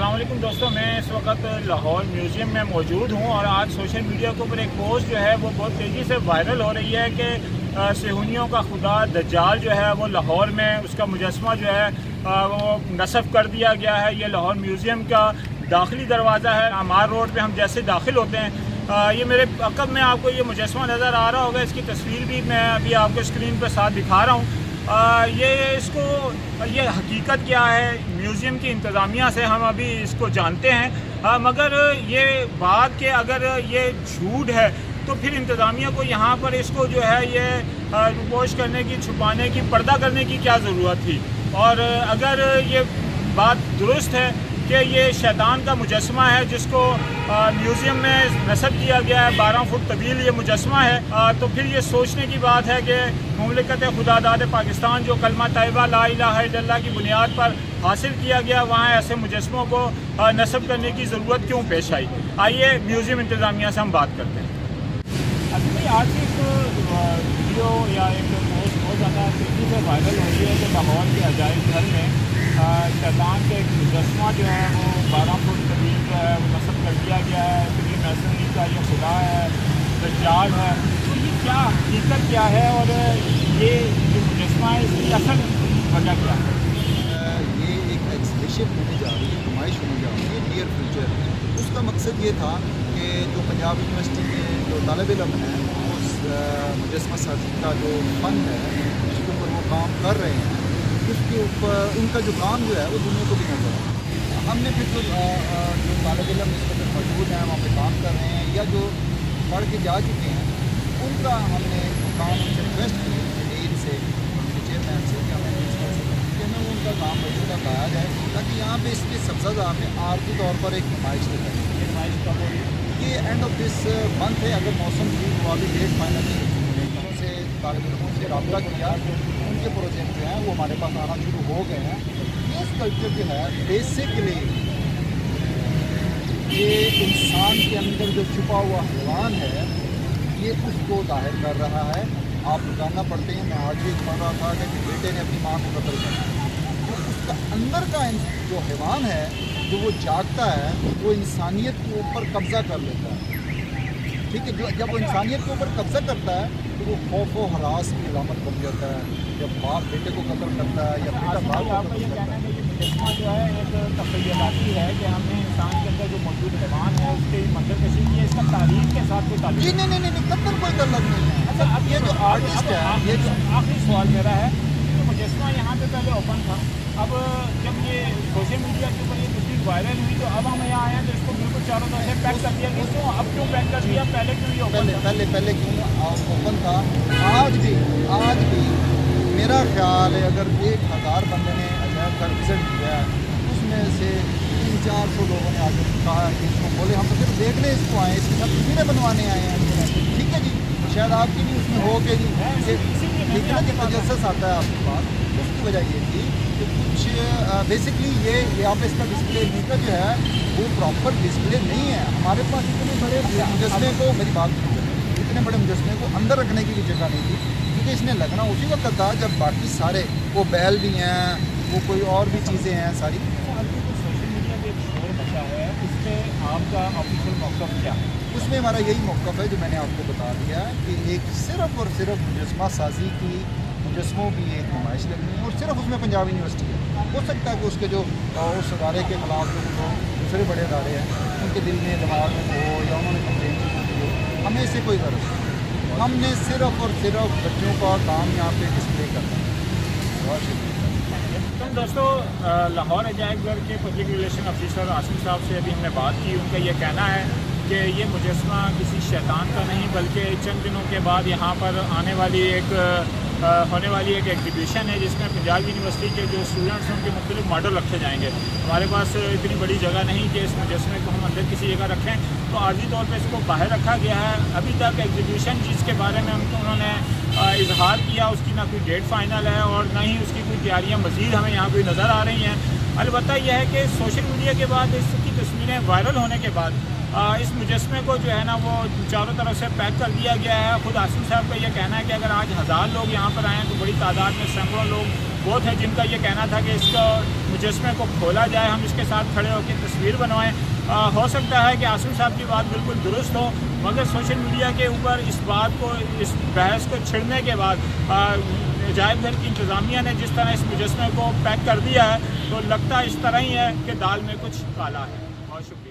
अस्सलाम वालेकुम दोस्तों, मैं इस वक्त लाहौर म्यूज़ियम में मौजूद हूँ और आज सोशल मीडिया के ऊपर एक पोस्ट जो है वो बहुत तेज़ी से वायरल हो रही है कि सेहूनियों का खुदा दज्जाल जो है वो लाहौर में उसका मुजस्मा जो है वो नस्ब कर दिया गया है। ये लाहौर म्यूज़ियम का दाखिली दरवाज़ा है। अमार रोड पे हम जैसे दाखिल होते हैं ये मेरे अकब में आपको ये मुजस्मा नज़र आ रहा होगा। इसकी तस्वीर भी मैं अभी आपको स्क्रीन पर साथ दिखा रहा हूँ। ये हकीकत क्या है, म्यूज़ियम की इंतज़ामिया से हम अभी इसको जानते हैं, मगर ये बात कि अगर ये झूठ है तो फिर इंतज़ामिया को यहाँ पर इसको जो है ये रुपोश करने की, छुपाने की, पर्दा करने की क्या ज़रूरत थी। और अगर ये बात दुरुस्त है कि ये शैतान का मुजस्मा है जिसको म्यूज़ियम में नस्ब किया गया है, 12 फुट तवील ये मुजस्मा है, तो फिर ये सोचने की बात है कि मुमलिकत खुदादाद पाकिस्तान जो कलमा तैयबा ला इलाहा इल्लल्लाह की बुनियाद पर हासिल किया गया, वहाँ ऐसे मुजस्मों को नस्ब करने की ज़रूरत क्यों पेश आई। आइए म्यूज़ियम इंतज़ामिया से हम बात करते हैं। अभी आज की एक वीडियो या एक पोस्ट बहुत ज़्यादा तेज़ी से वायरल हो रही है कि लाहौर के अजायब घर में शैतान का एक मुजस्मा जो है वो 12 फुट तवील जो है वो नस्ब कर दिया गया है। फ्री मैसनरी का ये खुदा है, दज्जाल है। तो ये क्या हकीकत क्या है और ये जो मुजस्मा है इसकी असल वजह क्या है? ये एक एग्जीबिशन होने जा रही है, नुमाइश होने जा रही है नियर फ्यूचर। उसका मकसद ये था कि जो पंजाब यूनिवर्सिटी के जो तालिब इल्म हैं उस मुजस्मा साजी का जो फ़न है उसके ऊपर वो काम कर रहे हैं, उसके ऊपर उनका जो काम जो है वो दुनिया को भी नजर है। हमने फिर जो तालिब इल्म इस वक्त मौजूद हैं, वहाँ पे काम कर रहे हैं या जो पढ़ के जा चुके हैं, उनका हमने काम उनसे रिक्वेस्ट की डीन से, उनके चेयरमैन से कि हमें उनका काम मौजूदा कराया जाए ताकि यहाँ पे इसके सब्ज़ादार में आर्थिक तौर पर एक नुमाइश लगाए। नुमाइश का ये एंड ऑफ दिस मंथ है। अगर मौसम ठीक हुआ भी डेट फाइनली से तालिब इल्मों से रब्ता किया, उनके प्रोजेक्ट जो हैं वो हमारे पास आना शुरू हो गए हैं। ये स्कल्पचर जो है बेसिकली ये इंसान के अंदर जो छुपा हुआ हैवान है ये उसको जाहिर कर रहा है। आप रोजाना पढ़ते हैं, मैं आज भी पढ़ रहा था कि बेटे ने अपनी माँ को कत्ल कर दिया। तो उसका अंदर का जो हैवान है जो वो जागता है वो इंसानियत के ऊपर कब्ज़ा कर लेता है। ठीक है, जब वो इंसानियत के ऊपर कब्ज़ा करता है तो वो खौफ व हरास की अलामत बन जाता है। जब बाप बेटे को कत्ल करता है या बेटा बाप को कत्ल करता है। मुजस्मा जो है एक तखयलाती है कि हमने इंसान के अंदर जो मौजूद हैवान है उसके मंजर कशी की है, इसका तारीख के साथ कोई तारीख नहीं कत्ल कोई ताल्लुक नहीं है। अच्छा, अब ये जो आर्टिस्ट है, ये जो आखिरी सवाल मेरा है, तो मुजस्मा यहाँ पे पहले ओपन था, अब जब ये सोशल मीडिया के ऊपर ये तस्वीर वायरल हुई तो अब हम यहाँ आए हैं तो इसको बिल्कुल चारों तरफ से पैक कर दिया। क्यों अब क्यों पैक कर दिया, पहले क्यों ये ओपन था? पहले क्यों ओपन था? आज भी मेरा ख्याल है अगर 1000 बंदे ने अजायब घर विजिट किया उसमें से 300-400 लोगों ने आगे कहा कि इसको बोले हम तो सिर्फ देखने इसको आए, इसके साथ तस्वीरें बनवाने आए हैं। ठीक है जी, शायद आपकी भी उसमें हो के जी ठीक है ना कि तजस्सुस आता है आपके पास। उसकी वजह ये थी कि कुछ बेसिकली ये यहाँ पे इसका डिस्प्ले नीचे जो है वो प्रॉपर डिस्प्ले नहीं है। हमारे पास इतने बड़े मुजस्मे को, मेरी बात इतने बड़े मुजस्मे को अंदर रखने की भी जगह नहीं थी, क्योंकि इसने लगना उसी वक्त था जब बाकी सारे वो बैल भी हैं, वो कोई और भी चीज़ें हैं सारी। सोशल मीडिया पे एक शोर मचा है, इस पर आपका ऑफिशियल मौक़िफ़ क्या है? उसमें हमारा यही मौक़िफ़ है जो मैंने आपको बता दिया कि एक सिर्फ़ और सिर्फ मुजस्मा साजी की, मुजस्मों की एक नुमाइश लगनी है और सिर्फ उसमें पंजाब यूनिवर्सिटी है। हो सकता है कि उसके जो उस अदारे के ख़िलाफ़ जो दूसरे बड़े अदारे हैं उनके दिल में, दिमाग में हो या उन्होंने कंप्लेन की हो, हमें इससे कोई ग़रज़ नहीं। हमने सिर्फ और सिर्फ बच्चों का काम यहाँ पे डिस्प्ले करना है। बहुत शुक्रिया। तो दोस्तों, लाहौर अजायब घर के पब्लिक रिलेशन ऑफिसर आसिम साहब से अभी हमने बात की। उनका ये कहना है कि ये मुजस्मा किसी शैतान का नहीं बल्कि चंद दिनों के बाद यहाँ पर होने वाली एक एग्जीबिशन है जिसमें पंजाब यूनिवर्सिटी के जो स्टूडेंट्स हैं उनके मुख्तलिफ मॉडल रखे जाएंगे। हमारे पास इतनी बड़ी जगह नहीं कि इस मुजस्मे को हम अंदर किसी जगह रखें, तो आर्जी तौर पे इसको बाहर रखा गया है। अभी तक एग्जीबिशन जिसके बारे में उन्होंने इजहार किया उसकी ना कोई डेट फाइनल है और ना ही उसकी कोई तैयारियाँ मज़ीद हमें यहाँ कोई नज़र आ रही हैं। अलबत्ता यह है कि सोशल मीडिया के बाद इसकी तस्वीरें वायरल होने के बाद इस मुजस्मे को जो है ना वो चारों तरफ से पैक कर दिया गया है। खुद आसिम साहब का ये कहना है कि अगर आज 1000 लोग यहाँ पर आएँ तो बड़ी तादाद में सैकड़ों लोग बहुत हैं जिनका ये कहना था कि इसका मुजस्मे को खोला जाए, हम इसके साथ खड़े होकर तस्वीर बनवाएं। हो सकता है कि आसिम साहब की बात बिल्कुल दुरुस्त हो, मगर सोशल मीडिया के ऊपर इस बात को, इस बहस को छिड़ने के बाद अजायब घर की इंतज़ामिया ने जिस तरह इस मुजस्मे को पैक कर दिया है, तो लगता इस तरह ही है कि दाल में कुछ काला है। बहुत शुक्रिया।